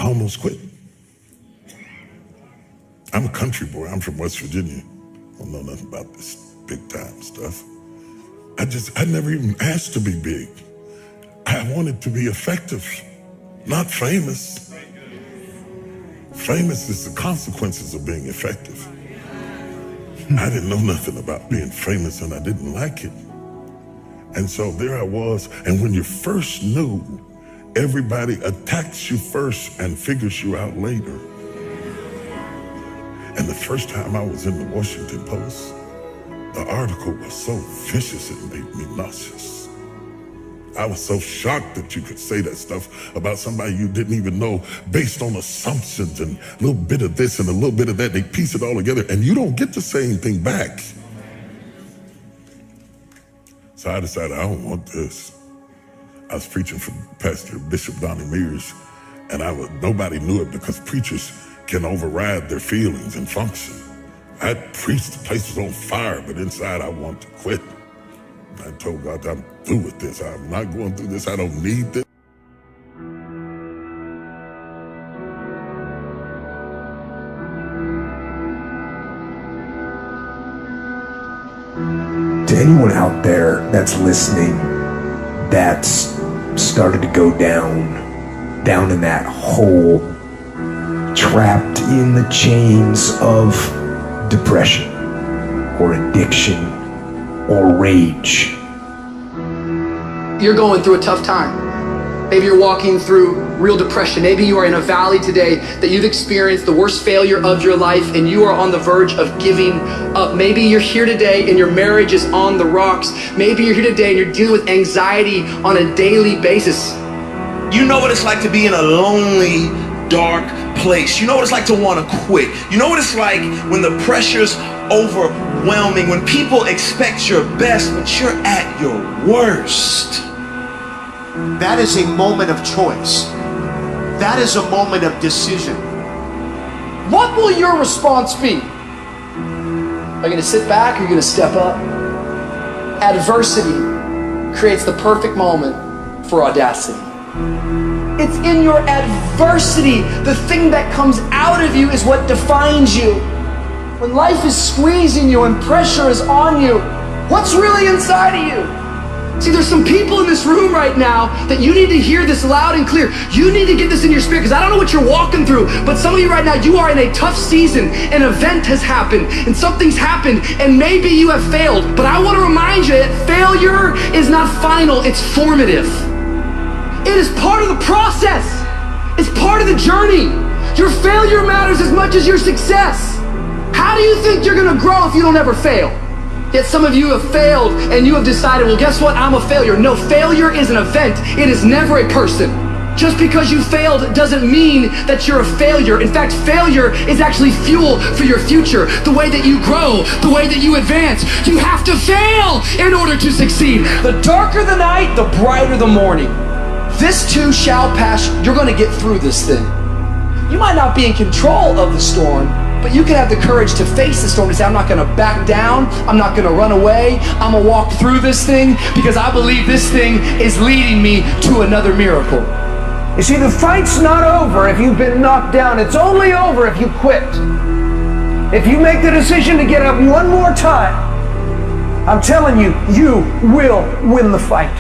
I almost quit. I'm a country boy. I'm from West Virginia. I don't know nothing about this big time stuff. I never even asked to be big. I wanted to be effective, not famous. Famous is the consequences of being effective. I didn't know nothing about being famous and I didn't like it. And so there I was, and when you're first new, everybody attacks you first and figures you out later. And the first time I was in the Washington Post, the article was so vicious it made me nauseous. I was so shocked that you could say that stuff about somebody you didn't even know based on assumptions and a little bit of this and a little bit of that. They piece it all together and you don't get to say anything back. So I decided I don't want this. I was preaching for Pastor Bishop Donnie Mears, and nobody knew it because preachers can override their feelings and function. I preached, the place was on fire, but inside I want to quit. I told God, I'm through with this. I'm not going through this. I don't need this. To anyone out there that's listening, that's started to go down in that hole, trapped in the chains of depression or addiction or rage. You're going through a tough time. Maybe you're walking through real depression. Maybe you are in a valley today that you've experienced the worst failure of your life and you are on the verge of giving up. Maybe you're here today and your marriage is on the rocks. Maybe you're here today and you're dealing with anxiety on a daily basis. You know what it's like to be in a lonely, dark place. You know what it's like to want to quit. You know what it's like when the pressure's overwhelming, when people expect your best, but you're at your worst. That is a moment of choice. That is a moment of decision. What will your response be? Are you going to sit back or are you going to step up? Adversity creates the perfect moment for audacity. It's in your adversity. The thing that comes out of you is what defines you. When life is squeezing you and pressure is on you, what's really inside of you? See, there's some people in this room right now that you need to hear this loud and clear. You need to get this in your spirit, because I don't know what you're walking through, but some of you right now, you are in a tough season. An event has happened and something's happened and maybe you have failed. But I want to remind you that failure is not final, it's formative. It is part of the process. It's part of the journey. Your failure matters as much as your success. How do you think you're gonna grow if you don't ever fail? Yet some of you have failed and you have decided, well, guess what? I'm a failure. No, failure is an event. It is never a person. Just because you failed doesn't mean that you're a failure. In fact, failure is actually fuel for your future. The way that you grow, the way that you advance. You have to fail in order to succeed. The darker the night, the brighter the morning. This too shall pass. You're going to get through this thing. You might not be in control of the storm, but you can have the courage to face the storm and say, I'm not going to back down. I'm not going to run away. I'm going to walk through this thing because I believe this thing is leading me to another miracle. You see, the fight's not over if you've been knocked down. It's only over if you quit. If you make the decision to get up one more time, I'm telling you, you will win the fight.